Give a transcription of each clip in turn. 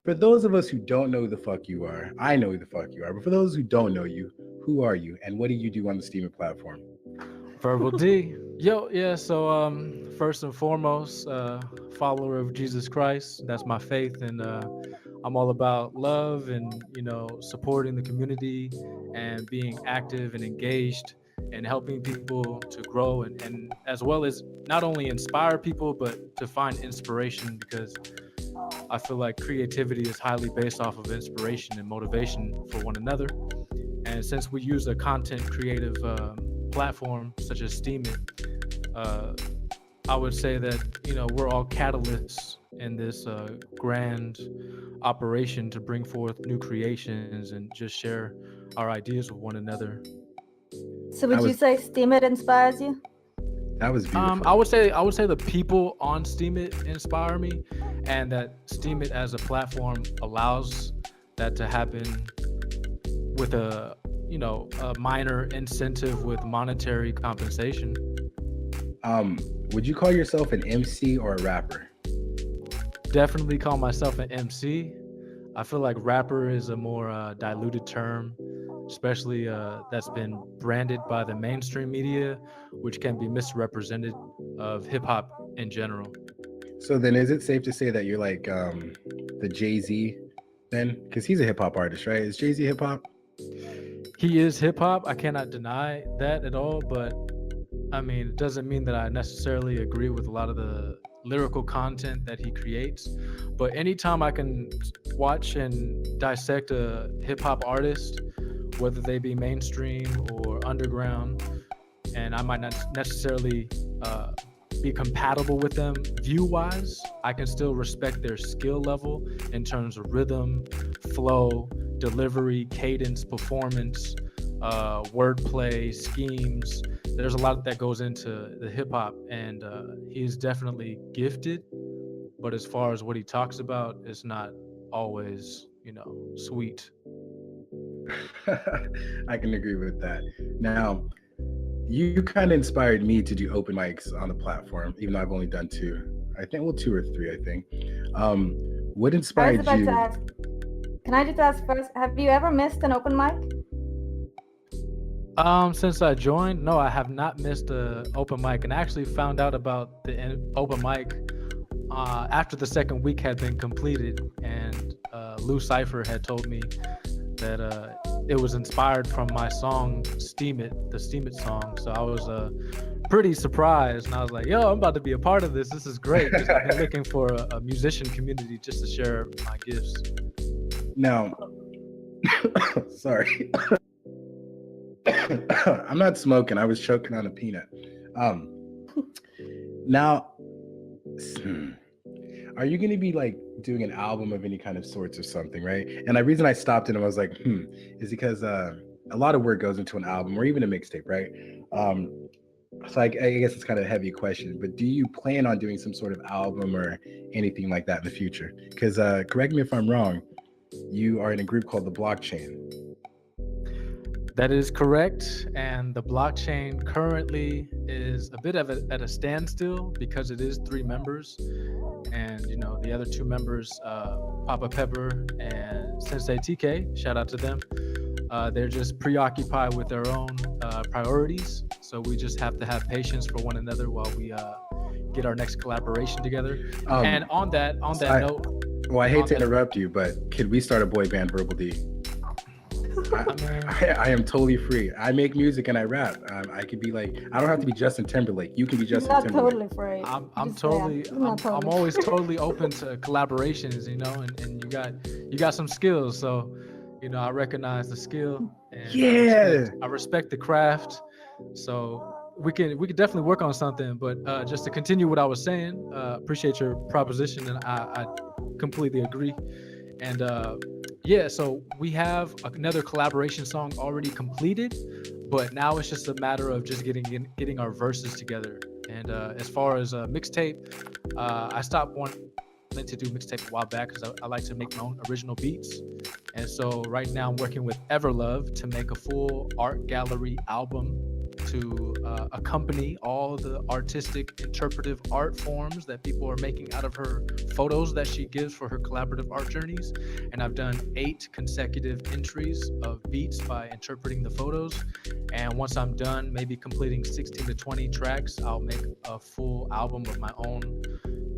For those of us who don't know who the fuck you are, I know who the fuck you are. But for those who don't know you, who are you, and what do you do on the Steamer platform? Verbal D. Yo, yeah, so first and foremost, follower of Jesus Christ. That's my faith, and I'm all about love and, supporting the community and being active and engaged and helping people to grow and as well as not only inspire people but to find inspiration, because I feel like creativity is highly based off of inspiration and motivation for one another. And since we use a content creative platform such as Steemit, uh, I would say that we're all catalysts in this grand operation to bring forth new creations and just share our ideas with one another. So That would you was say Steemit inspires you? that was I beautiful. would say the people on Steemit inspire me, and that Steemit as a platform allows that to happen with a minor incentive with monetary compensation. Would you call yourself an MC or a rapper? Definitely call myself an MC. I feel like rapper is a more diluted term, especially that's been branded by the mainstream media, which can be misrepresented of hip hop in general. So then, is it safe to say that you're like the Jay Z then? Because he's a hip hop artist, right? Is Jay Z hip hop? He is hip hop. I cannot deny that at all, but I mean, it doesn't mean that I necessarily agree with a lot of the lyrical content that he creates. But anytime I can watch and dissect a hip hop artist, whether they be mainstream or underground, and I might not necessarily uh, be compatible with them view wise, I can still respect their skill level in terms of rhythm, flow, delivery, cadence, performance, wordplay, schemes. There's a lot that goes into the hip hop, and he's definitely gifted. But as far as what he talks about, it's not always, sweet. I can agree with that. Now, you kind of inspired me to do open mics on the platform, even though I've only done two. I think, well, two or three, I think. Um, what I was inspired about to you? ask, can I just ask first, have you ever missed an open mic? Since I joined, no, I have not missed a open mic, and I actually found out about the open mic after the second week had been completed, and Lou Cipher had told me that it was inspired from my song "Steam It," the "Steam It" song. So I was pretty surprised, and I was like, "Yo, I'm about to be a part of this. This is great." Just I've been looking for a musician community just to share my gifts. Now, sorry, I'm not smoking. I was choking on a peanut. Um, now, hmm, are you going to be like doing an album of any kind of sorts or something, right? And the reason I stopped it and I was like, is because a lot of work goes into an album or even a mixtape, right? So I guess it's kind of a heavy question, but do you plan on doing some sort of album or anything like that in the future? Because correct me if I'm wrong, you are in a group called the Blockchain. That is correct. And the blockchain currently is a bit of at a standstill because it is three members. And, the other two members, Papa Pepper and Sensei TK, shout out to them. They're just preoccupied with their own priorities. So we just have to have patience for one another while we get our next collaboration together. And Um, on so that note, well, I hate on to that, interrupt you, but could we start a boy band, Verbal D? I, I mean, I am totally free. I make music and I rap. I could be like, I don't have to be Justin Timberlake. You can be He's Justin not Timberlake. totally afraid. I'm Just saying. totally He's not I'm totally. always totally open to collaborations, and you got some skills, so I recognize the skill, and I Yeah. respect the craft, so we could definitely work on something. But just to continue what I was saying, appreciate your proposition, and I completely agree. And yeah, so we have another collaboration song already completed, but now it's just a matter of just getting our verses together. And as far as mixtape, I stopped wanting to do mixtape a while back because I like to make my own original beats. And so right now I'm working with Everlove to make a full art gallery album to accompany all the artistic interpretive art forms that people are making out of her photos that she gives for her collaborative art journeys. And I've done 8 consecutive entries of beats by interpreting the photos. And once I'm done, maybe completing 16 to 20 tracks, I'll make a full album of my own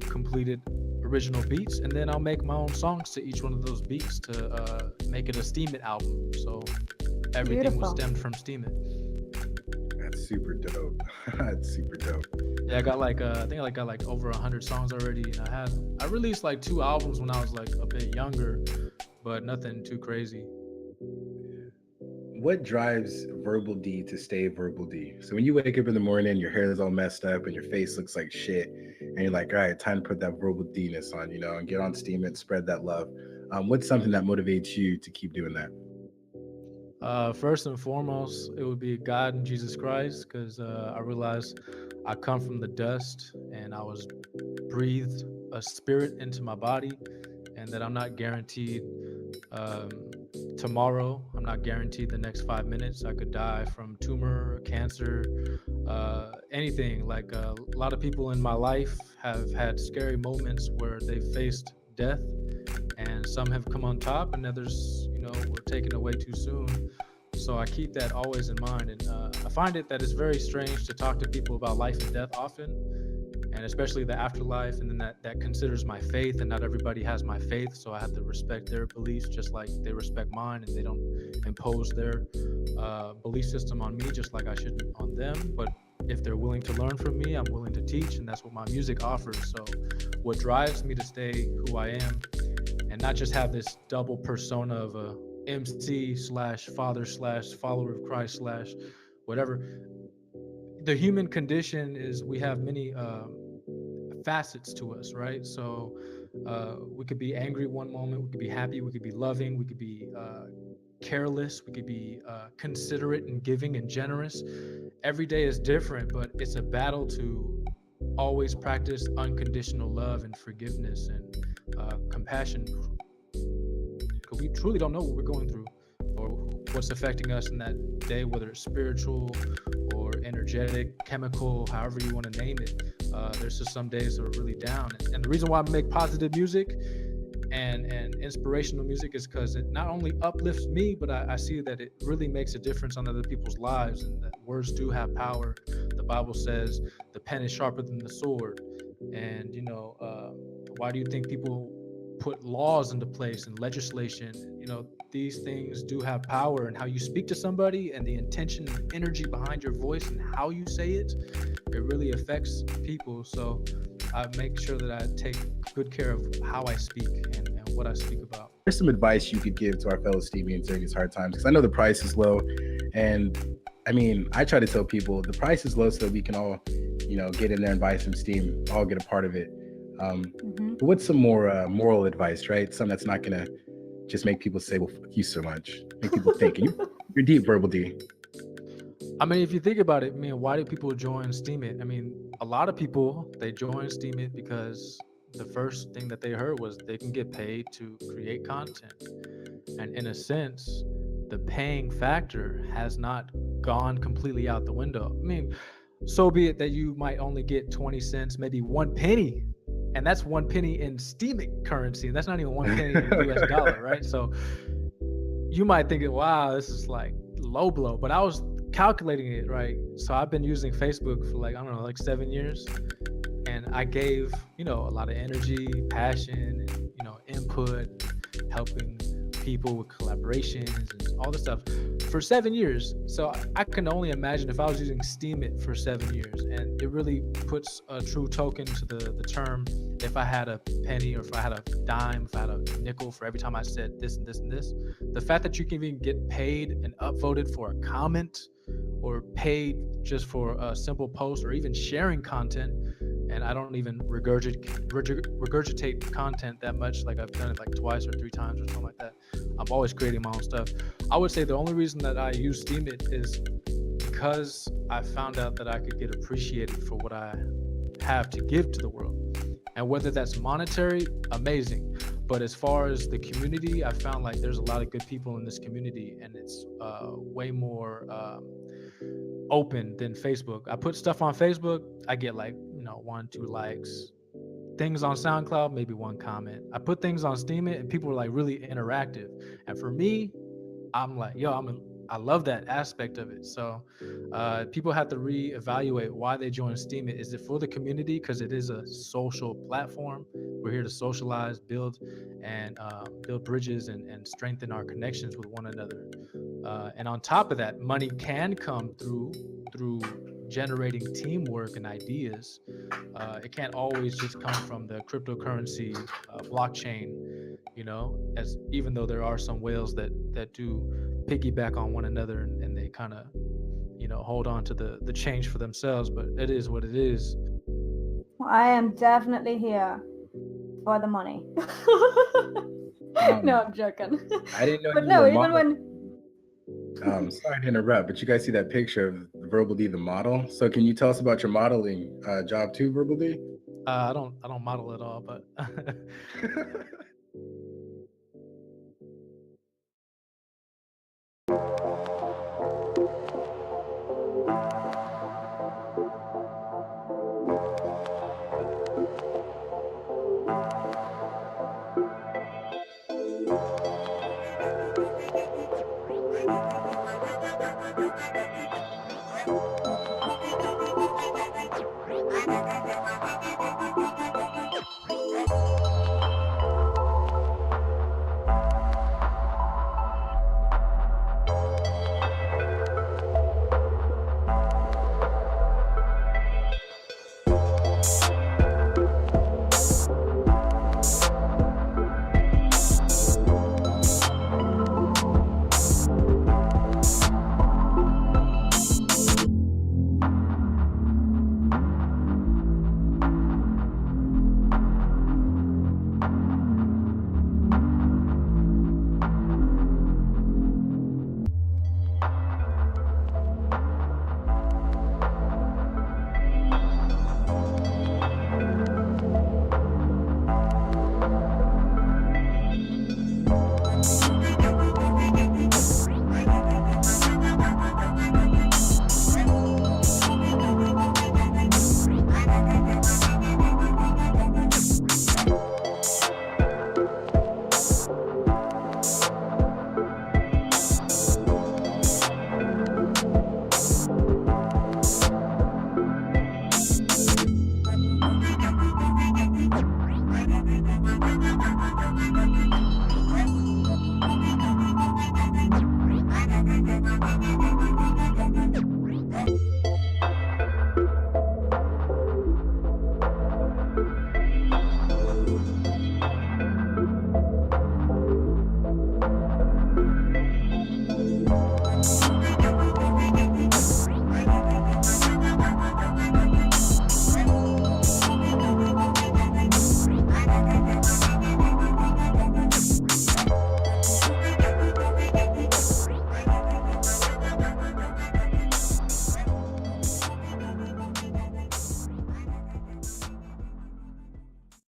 completed original beats, and then I'll make my own songs to each one of those beats to make it a Steam It album. So everything was Beautiful. stemmed from Steam It. That's super dope. That's super dope. Yeah, I got like I think I got like over 100 songs already, and I released like 2 albums when I was like a bit younger, but nothing too crazy. What drives Verbal D to stay Verbal D? So when you wake up in the morning, your hair is all messed up and your face looks like shit, and you're like, all right, time to put that Verbal D-ness on, and get on Steam and spread that love. What's something that motivates you to keep doing that? First and foremost, it would be God and Jesus Christ, because I realized I come from the dust and I was breathed a spirit into my body, and that I'm not guaranteed um, tomorrow. I'm not guaranteed the next 5 minutes. I could die from tumor, cancer, anything. Like a lot of people in my life have had scary moments where they faced death, and some have come on top, and others, were taken away too soon. So I keep that always in mind, and I find it that it's very strange to talk to people about life and death often, and especially the afterlife, and then that considers my faith, and not everybody has my faith, so I have to respect their beliefs just like they respect mine, and they don't impose their belief system on me just like I should on them. But if they're willing to learn from me, I'm willing to teach, and that's what my music offers. So what drives me to stay who I am and not just have this double persona of a MC slash father slash follower of Christ slash whatever. The human condition is we have many facets to us, right? So we could be angry one moment, we could be happy, we could be loving, we could be careless, we could be considerate and giving and generous. Every day is different, but it's a battle to always practice unconditional love and forgiveness and compassion, because we truly don't know what we're going through or what's affecting us in that day, whether it's spiritual or energetic, chemical, however you want to name it. There's just some days that are really down, and the reason why I make positive music and inspirational music is because it not only uplifts me, but I see that it really makes a difference on other people's lives, and that words do have power. The Bible says the pen is sharper than the sword. And why do you think people put laws into place and legislation? These things do have power, and how you speak to somebody and the intention and energy behind your voice and how you say it really affects people. So I make sure that I take good care of how I speak and what I speak about. There's some advice you could give to our fellow Stevians during these hard times, because I know the price is low, and I mean, I try to tell people the price is low so that we can all, get in there and buy some Steam, all get a part of it. But what's some more moral advice, right? Something that's not gonna just make people say, "Well, fuck you so much." Make people think. You're deep, Verbal D. I mean, if you think about it, why do people join Steam It? A lot of people, they join Steam It because the first thing that they heard was they can get paid to create content. And in a sense, the paying factor has not gone completely out the window. So be it that you might only get 20 cents, maybe 1 penny, and that's 1 penny in Steam It currency. And that's not even 1 penny in US dollar, right? So you might think, wow, this is like low blow, but I was calculating it, right? So I've been using Facebook for like 7 years, and I gave a lot of energy, passion, and input, helping people with collaborations and all this stuff for 7 years. So I can only imagine if I was using Steam It for 7 years, and it really puts a true token to the term. If I had a penny, or if I had a dime, if I had a nickel for every time I said this and this and this, the fact that you can even get paid and upvoted for a comment, or paid just for a simple post, or even sharing content. And I don't even regurgitate content that much. Like I've done it like twice or 3 times or something like that. I'm always creating my own stuff. I would say the only reason that I use Steam It is because I found out that I could get appreciated for what I have to give to the world. And whether that's monetary, amazing. But as far as the community, I found like there's a lot of good people in this community, and it's way more open than Facebook. I put stuff on Facebook, I get like, 1, 2 likes. Things on SoundCloud, maybe 1 comment. I put things on Steam and people are like really interactive. And for me, I'm like, I love that aspect of it. So people have to reevaluate why they join Steam. Is it for the community? Because it is a social platform. We're here to socialize, build bridges and strengthen our connections with one another. And on top of that, money can come through generating teamwork and ideas. It can't always just come from the cryptocurrency blockchain, as even though there are some whales that do piggyback on one another and they kind of, hold on to the change for themselves, but it is what it is. I am definitely here for the money. No, I'm joking. I didn't know. But no, even when. Sorry to interrupt, but you guys see that picture of Verbal D, the model. So can you tell us about your modeling job too, Verbal D? I don't model at all, but